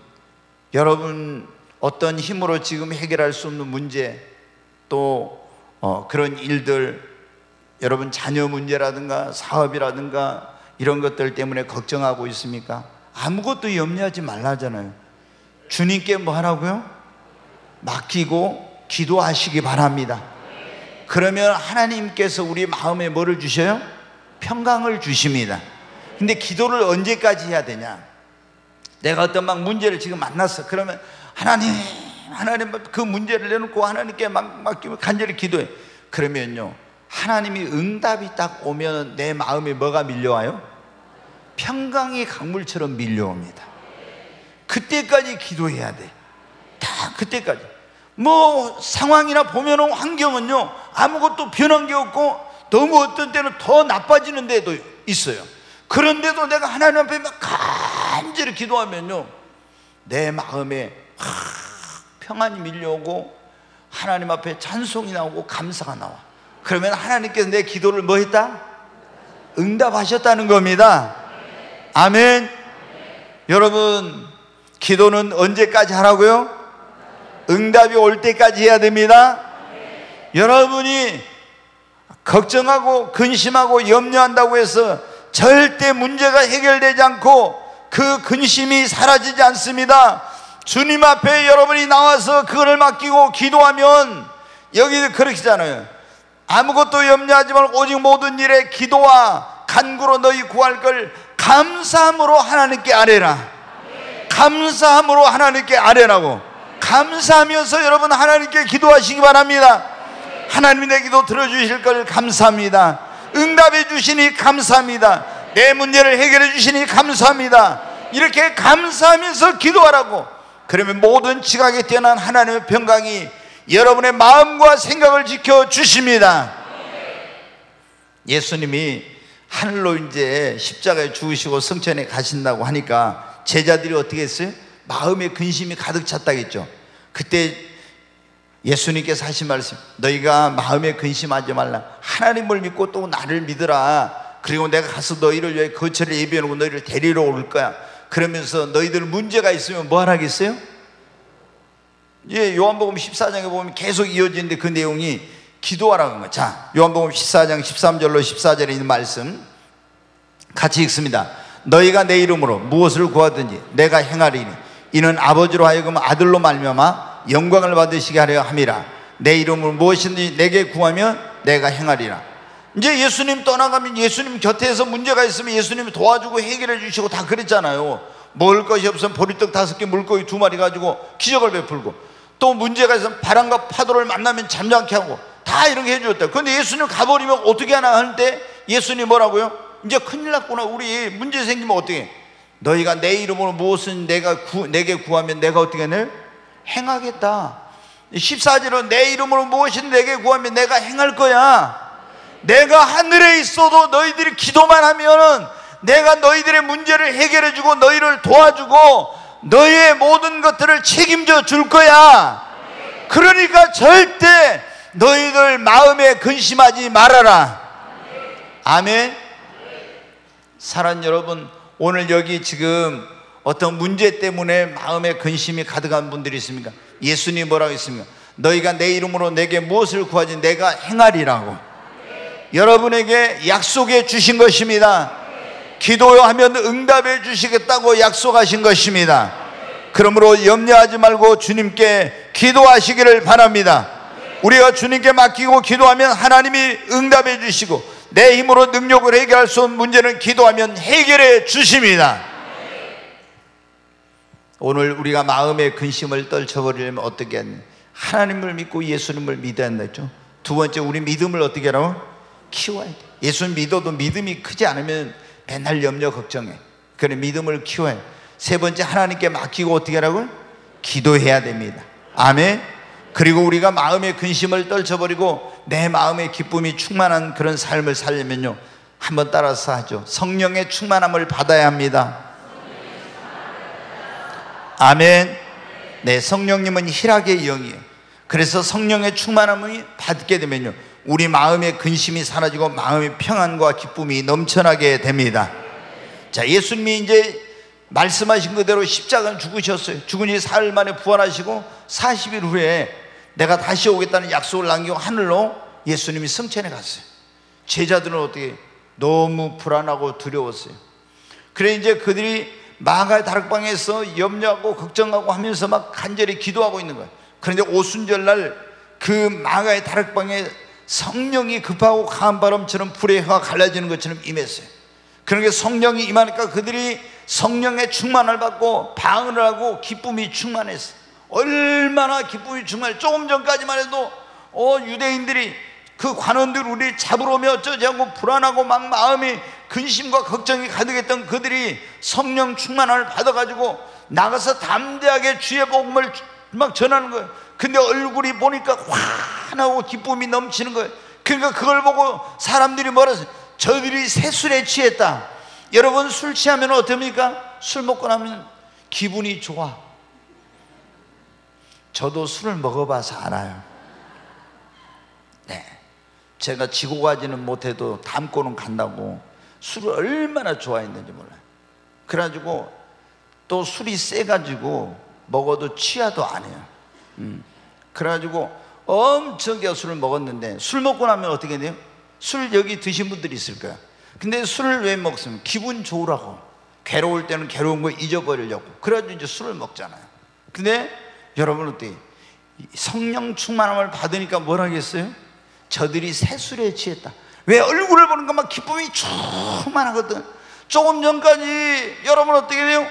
어떤 힘으로 지금 해결할 수 없는 문제, 또 그런 일들, 여러분 자녀 문제라든가 사업이라든가 이런 것들 때문에 걱정하고 있습니까? 아무것도 염려하지 말라잖아요. 주님께 뭐 하라고요? 맡기고 기도하시기 바랍니다. 그러면 하나님께서 우리 마음에 뭐를 주셔요? 평강을 주십니다. 근데 기도를 언제까지 해야 되냐? 내가 어떤 막 문제를 지금 만났어. 그러면 하나님 그 문제를 내놓고 하나님께 막 맡기면 간절히 기도해. 그러면요, 하나님이 응답이 딱 오면 내 마음에 뭐가 밀려와요? 평강이 강물처럼 밀려옵니다. 그때까지 기도해야 돼. 다 그때까지. 뭐 상황이나 보면은 환경은요 아무것도 변한 게 없고 너무 어떤 때는 더 나빠지는 데도 있어요. 그런데도 내가 하나님 앞에 막 간절히 기도하면요 내 마음에 평안이 밀려오고 하나님 앞에 찬송이 나오고 감사가 나와. 그러면 하나님께서 내 기도를 뭐 했다? 응답하셨다는 겁니다. 아멘. 여러분, 기도는 언제까지 하라고요? 응답이 올 때까지 해야 됩니다. 여러분이 걱정하고 근심하고 염려한다고 해서 절대 문제가 해결되지 않고 그 근심이 사라지지 않습니다. 주님 앞에 여러분이 나와서 그걸 맡기고 기도하면, 여기도 그렇게잖아요. 아무것도 염려하지 말고 오직 모든 일에 기도와 간구로 너희 구할 걸 감사함으로 하나님께 아뢰라. 감사함으로 하나님께 아뢰라고. 감사하면서 여러분 하나님께 기도하시기 바랍니다. 하나님이 내 기도 들어주실 걸 감사합니다. 응답해 주시니 감사합니다. 내 문제를 해결해 주시니 감사합니다. 이렇게 감사하면서 기도하라고. 그러면 모든 지각에 뛰어난 하나님의 평강이 여러분의 마음과 생각을 지켜주십니다. 예수님이 하늘로 이제 십자가에 죽으시고 성천에 가신다고 하니까 제자들이 어떻게 했어요? 마음에 근심이 가득 찼다겠죠. 그때 예수님께서 하신 말씀, 너희가 마음에 근심하지 말라. 하나님을 믿고 또 나를 믿으라. 그리고 내가 가서 너희를 위해 거처를 예비해 놓고 너희를 데리러 올 거야. 그러면서 너희들 문제가 있으면 뭐 하라겠어요? 예, 요한복음 14장에 보면 계속 이어지는데 그 내용이 기도하라는 거예요. 자, 요한복음 14장 13절로 14절에 있는 말씀 같이 읽습니다. 너희가 내 이름으로 무엇을 구하든지 내가 행하리니 이는 아버지로 하여금 아들로 말미암아 영광을 받으시게 하려 함이라. 내 이름으로 무엇이든지 내게 구하면 내가 행하리라. 이제 예수님 떠나가면 예수님 곁에서 문제가 있으면 예수님이 도와주고 해결해 주시고 다 그랬잖아요. 먹을 것이 없으면 보리떡 5개 물고기 2마리 가지고 기적을 베풀고, 또 문제가 있으면 바람과 파도를 만나면 잠잠케 하고 다 이런 게 해주었다. 그런데 예수님 가버리면 어떻게 하나 하는데 예수님 뭐라고요? 이제 큰일 났구나. 우리 문제 생기면 어떻게 해? 너희가 내 이름으로 무엇은 내게 구하면 내가 어떻게 해? 행하겠다. 14절은 내 이름으로 무엇인 내게 구하면 내가 행할 거야. 내가 하늘에 있어도 너희들이 기도만 하면은 내가 너희들의 문제를 해결해 주고 너희를 도와주고 너희의 모든 것들을 책임져 줄 거야. 그러니까 절대 너희들 마음에 근심하지 말아라. 아멘. 사랑하는 여러분, 오늘 여기 지금 어떤 문제 때문에 마음에 근심이 가득한 분들이 있습니까? 예수님 뭐라고 했습니까? 너희가 내 이름으로 내게 무엇을 구하지 내가 행하리라고 여러분에게 약속해 주신 것입니다. 기도하면 응답해 주시겠다고 약속하신 것입니다. 그러므로 염려하지 말고 주님께 기도하시기를 바랍니다. 우리가 주님께 맡기고 기도하면 하나님이 응답해 주시고 내 힘으로 능력을 해결할 수 없는 문제는 기도하면 해결해 주십니다. 오늘 우리가 마음의 근심을 떨쳐버리려면 어떻게 하냐? 하나님을 믿고 예수님을 믿어야 한다 했죠. 두 번째, 우리 믿음을 어떻게 하라고? 키워야 돼. 예수님 믿어도 믿음이 크지 않으면 맨날 염려 걱정해. 그래, 믿음을 키워야 돼. 세 번째, 하나님께 맡기고 어떻게 하라고? 기도해야 됩니다. 아멘. 그리고 우리가 마음의 근심을 떨쳐버리고 내 마음의 기쁨이 충만한 그런 삶을 살려면요, 한번 따라서 하죠. 성령의 충만함을 받아야 합니다. 아멘. 네, 성령님은 희락의 영이에요. 그래서 성령의 충만함을 받게 되면요, 우리 마음의 근심이 사라지고 마음의 평안과 기쁨이 넘쳐나게 됩니다. 자, 예수님이 이제 말씀하신 그대로 십자가를 죽으셨어요. 죽은 지 사흘 만에 부활하시고 40일 후에 내가 다시 오겠다는 약속을 남기고 하늘로 예수님이 승천해 갔어요. 제자들은 어떻게? 너무 불안하고 두려웠어요. 그래 이제 그들이 마가의 다락방에서 염려하고 걱정하고 하면서 막 간절히 기도하고 있는 거예요. 그런데 오순절날 그 마가의 다락방에 성령이 급하고 강한 바람처럼 불의 혀가 갈라지는 것처럼 임했어요. 그러니까 성령이 임하니까 그들이 성령의 충만을 받고 방언을 하고 기쁨이 충만했어요. 얼마나 기쁨이 충만해. 조금 전까지만 해도 유대인들이 그 관원들 우리 잡으러 오면 어쩌지 하고 불안하고 막 마음이 근심과 걱정이 가득했던 그들이 성령 충만함을 받아가지고 나가서 담대하게 주의 복음을 막 전하는 거예요. 근데 얼굴이 보니까 환하고 기쁨이 넘치는 거예요. 그러니까 그걸 보고 사람들이 뭐라 했어요? 저들이 새술에 취했다. 여러분, 술 취하면 어떻습니까? 술 먹고 나면 기분이 좋아. 저도 술을 먹어봐서 알아요. 네, 제가 지고 가지는 못해도 담고는 간다고 술을 얼마나 좋아했는지 몰라요. 그래가지고 또 술이 세가지고 먹어도 취하도 안 해요. 그래가지고 엄청 술을 먹었는데, 술 먹고 나면 어떻게 돼요? 술 여기 드신 분들이 있을 거야. 근데 술을 왜 먹습니까? 기분 좋으라고. 괴로울 때는 괴로운 거 잊어버리려고. 그래가지고 이제 술을 먹잖아요. 근데 여러분 어때요? 성령 충만함을 받으니까 뭘 하겠어요? 저들이 새술에 취했다. 왜? 얼굴을 보니까 막 기쁨이 충만하거든. 조금 전까지 여러분 어떻게 돼요?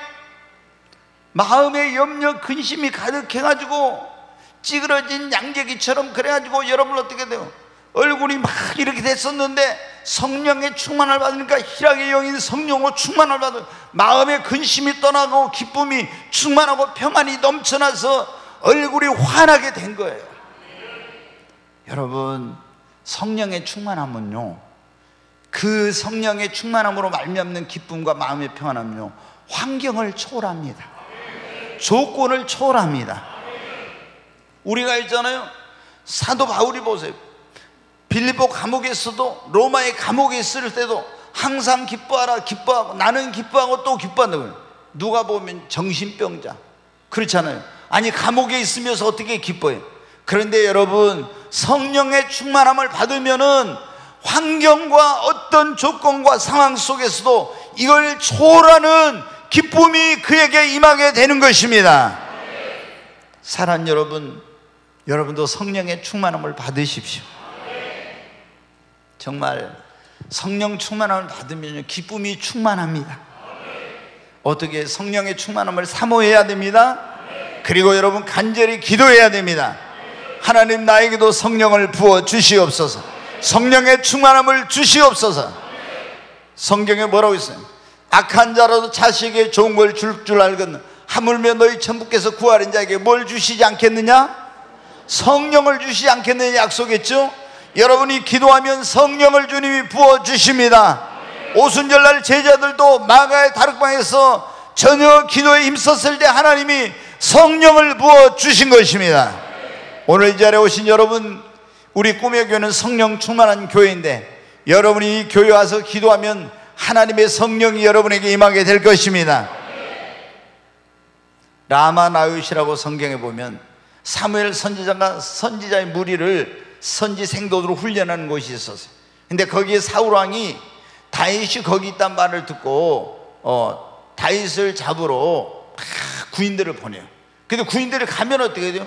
마음의 염려 근심이 가득해가지고 찌그러진 양재기처럼 그래가지고 여러분 어떻게 돼요? 얼굴이 막 이렇게 됐었는데 성령의 충만을 받으니까 희락의 영인 성령으로 충만을 받아 마음의 근심이 떠나고 기쁨이 충만하고 평안이 넘쳐나서 얼굴이 환하게 된 거예요. 여러분, 성령의 충만함은요, 그 성령의 충만함으로 말미암는 기쁨과 마음의 평안함은요, 환경을 초월합니다. 조건을 초월합니다. 우리가 있잖아요, 사도 바울이 보세요. 빌립보 감옥에서도, 로마의 감옥에 있을 때도 항상 기뻐하라, 기뻐하고, 나는 기뻐하고 또 기뻐한다고 해요. 누가 보면 정신병자 그렇잖아요. 아니, 감옥에 있으면서 어떻게 기뻐해요? 그런데 여러분, 성령의 충만함을 받으면은 환경과 어떤 조건과 상황 속에서도 이걸 초월하는 기쁨이 그에게 임하게 되는 것입니다. 사랑하는 여러분, 여러분도 성령의 충만함을 받으십시오. 정말 성령 충만함을 받으면 기쁨이 충만합니다. 어떻게? 성령의 충만함을 사모해야 됩니다. 그리고 여러분 간절히 기도해야 됩니다. 하나님, 나에게도 성령을 부어 주시옵소서. 성령의 충만함을 주시옵소서. 성경에 뭐라고 있어요? 악한 자라도 자식에게 좋은 걸 줄 줄 알거든 하물며 너희 천부께서 구하는 자에게 뭘 주시지 않겠느냐? 성령을 주시지 않겠느냐 약속했죠? 여러분이 기도하면 성령을 주님이 부어주십니다. 오순절날 제자들도 마가의 다락방에서 전혀 기도에 힘썼을 때 하나님이 성령을 부어주신 것입니다. 오늘 이 자리에 오신 여러분, 우리 꿈의 교회는 성령 충만한 교회인데 여러분이 이 교회 와서 기도하면 하나님의 성령이 여러분에게 임하게 될 것입니다. 라마나웃이라고 성경에 보면 사무엘 선지자가 선지자의 무리를 선지 생도로 훈련하는 곳이 있었어요. 근데 거기에 사울왕이 다윗이 거기 있단 말을 듣고 다윗을 잡으러 구인들을 보내요. 근데 구인들이 가면 어떻게 돼요?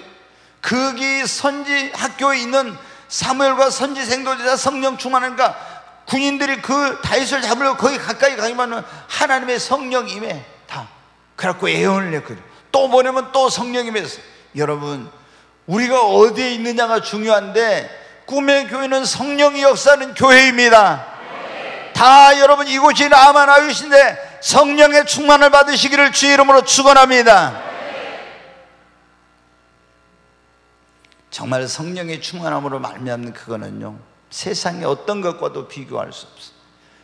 거기 선지 학교에 있는 사무엘과 선지 생도들이 다 성령 충만하니까 군인들이 그 다윗을 잡으려고 거기 가까이 가기만 하면 하나님의 성령이 임해 다. 그래갖고 애원을 냈거든. 또 보내면 또 성령이 맺어. 여러분, 우리가 어디에 있느냐가 중요한데 꿈의 교회는 성령이 역사하는 교회입니다. 다 여러분 이곳이 라마나윗인데 성령의 충만을 받으시기를 주의 이름으로 축원합니다. 정말 성령의 충만함으로 말미암는 그거는요, 세상의 어떤 것과도 비교할 수 없어요.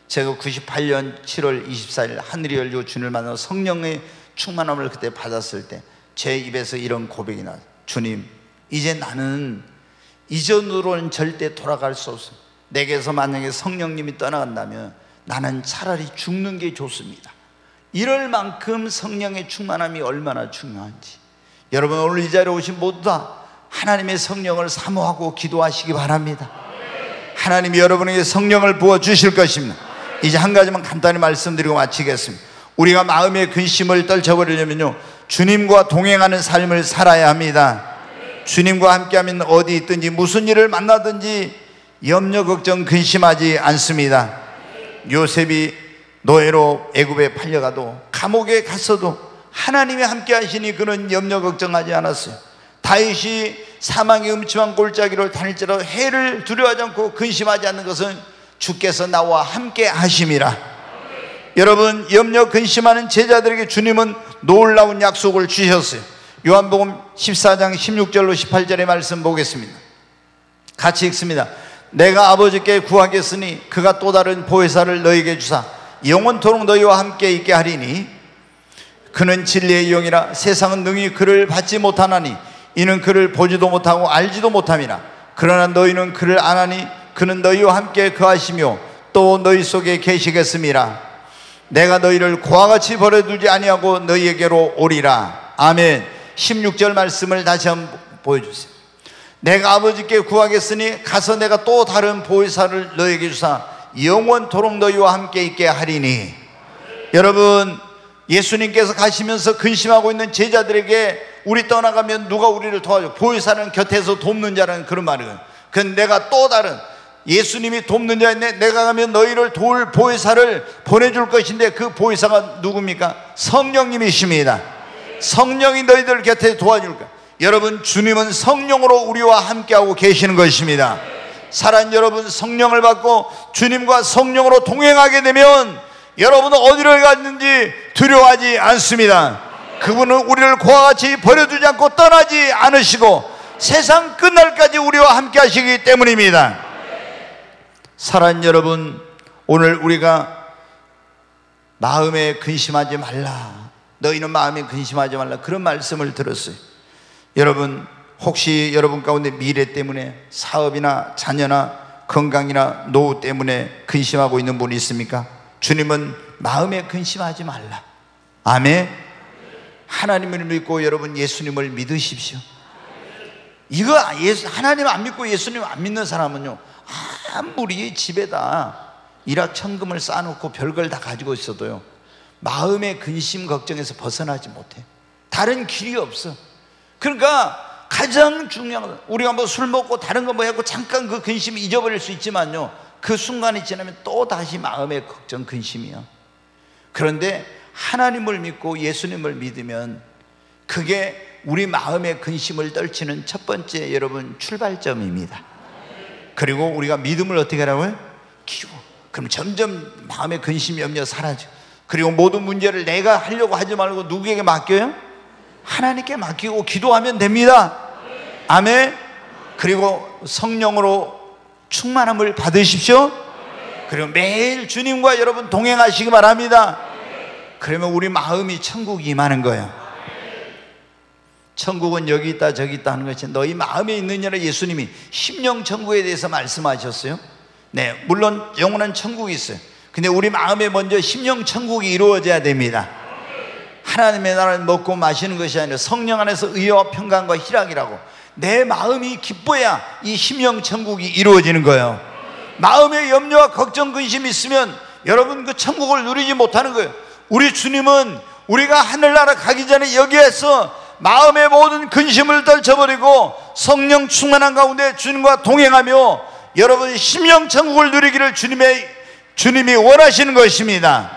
제가 98년 7월 24일 하늘이 열리고 주님을 만나서 성령의 충만함을 그때 받았을 때 제 입에서 이런 고백이 나왔어요. 주님, 이제 나는 이전으로는 절대 돌아갈 수 없어요. 내게서 만약에 성령님이 떠나간다면 나는 차라리 죽는 게 좋습니다. 이럴 만큼 성령의 충만함이 얼마나 중요한지, 여러분 오늘 이 자리에 오신 모두 다 하나님의 성령을 사모하고 기도하시기 바랍니다. 하나님이 여러분에게 성령을 부어주실 것입니다. 이제 한 가지만 간단히 말씀드리고 마치겠습니다. 우리가 마음의 근심을 떨쳐버리려면요, 주님과 동행하는 삶을 살아야 합니다. 주님과 함께하면 어디 있든지 무슨 일을 만나든지 염려, 걱정, 근심하지 않습니다. 요셉이 노예로 애굽에 팔려가도 감옥에 갔어도 하나님이 함께 하시니 그는 염려, 걱정하지 않았어요. 다윗이 사망의 음침한 골짜기를 다닐지라도 해를 두려워하지 않고 근심하지 않는 것은 주께서 나와 함께 하심이라. 여러분, 염려 근심하는 제자들에게 주님은 놀라운 약속을 주셨어요. 요한복음 14장 16절로 18절의 말씀 보겠습니다. 같이 읽습니다. 내가 아버지께 구하겠으니 그가 또 다른 보혜사를 너희에게 주사 영원토록 너희와 함께 있게 하리니 그는 진리의 영이라 세상은 능히 그를 받지 못하나니 이는 그를 보지도 못하고 알지도 못함이라. 그러나 너희는 그를 아나니 그는 너희와 함께 거하시며 또 너희 속에 계시겠음이라. 내가 너희를 고아같이 버려두지 아니하고 너희에게로 오리라. 아멘. 16절 말씀을 다시 한번 보여주세요. 내가 아버지께 구하겠으니 가서 내가 또 다른 보혜사를 너희에게 주사 영원토록 너희와 함께 있게 하리니. 여러분, 예수님께서 가시면서 근심하고 있는 제자들에게 우리 떠나가면 누가 우리를 도와줘? 보혜사는 곁에서 돕는 자라는 그런 말이에요. 그건 내가 또 다른, 예수님이 돕는 자인데 내가 가면 너희를 도울 보혜사를 보내줄 것인데 그 보혜사가 누굽니까? 성령님이십니다. 성령이 너희들 곁에 도와줄 거예요. 여러분, 주님은 성령으로 우리와 함께하고 계시는 것입니다. 사랑하는 여러분, 성령을 받고 주님과 성령으로 동행하게 되면 여러분은 어디를 갔는지 두려워하지 않습니다. 그분은 우리를 고아같이 버려두지 않고 떠나지 않으시고 세상 끝날까지 우리와 함께 하시기 때문입니다. 사랑하는 여러분, 오늘 우리가 마음에 근심하지 말라, 너희는 마음에 근심하지 말라, 그런 말씀을 들었어요. 여러분, 혹시 여러분 가운데 미래 때문에, 사업이나 자녀나 건강이나 노후 때문에 근심하고 있는 분이 있습니까? 주님은 마음에 근심하지 말라. 아멘. 하나님을 믿고 여러분 예수님을 믿으십시오. 이거 하나님 안 믿고 예수님 안 믿는 사람은요, 아무리 집에다 일확천금을 쌓아놓고 별걸 다 가지고 있어도요, 마음의 근심 걱정에서 벗어나지 못해. 다른 길이 없어. 그러니까 가장 중요한 건, 우리가 뭐 술 먹고 다른 거 뭐 하고 잠깐 그 근심 잊어버릴 수 있지만요, 그 순간이 지나면 또 다시 마음의 걱정, 근심이야. 그런데 하나님을 믿고 예수님을 믿으면 그게 우리 마음의 근심을 떨치는 첫 번째 여러분 출발점입니다. 그리고 우리가 믿음을 어떻게 하라고요? 키워. 그럼 점점 마음의 근심, 염려 사라져. 그리고 모든 문제를 내가 하려고 하지 말고 누구에게 맡겨요? 하나님께 맡기고 기도하면 됩니다. 아멘. 그리고 성령으로 충만함을 받으십시오. 그리고 매일 주님과 여러분 동행하시기 바랍니다. 그러면 우리 마음이 천국이 임하는 거예요. 천국은 여기 있다 저기 있다 하는 것이 너희 마음에 있느냐라. 예수님이 심령 천국에 대해서 말씀하셨어요. 네, 물론 영원한 천국이 있어요. 근데 우리 마음에 먼저 심령 천국이 이루어져야 됩니다. 하나님의 나라를 먹고 마시는 것이 아니라 성령 안에서 의와 평강과 희락이라고, 내 마음이 기뻐야 이 심령 천국이 이루어지는 거예요. 마음에 염려와 걱정, 근심이 있으면 여러분 그 천국을 누리지 못하는 거예요. 우리 주님은 우리가 하늘나라 가기 전에 여기에서 마음의 모든 근심을 떨쳐버리고 성령 충만한 가운데 주님과 동행하며 여러분 심령 천국을 누리기를 주님이 원하시는 것입니다.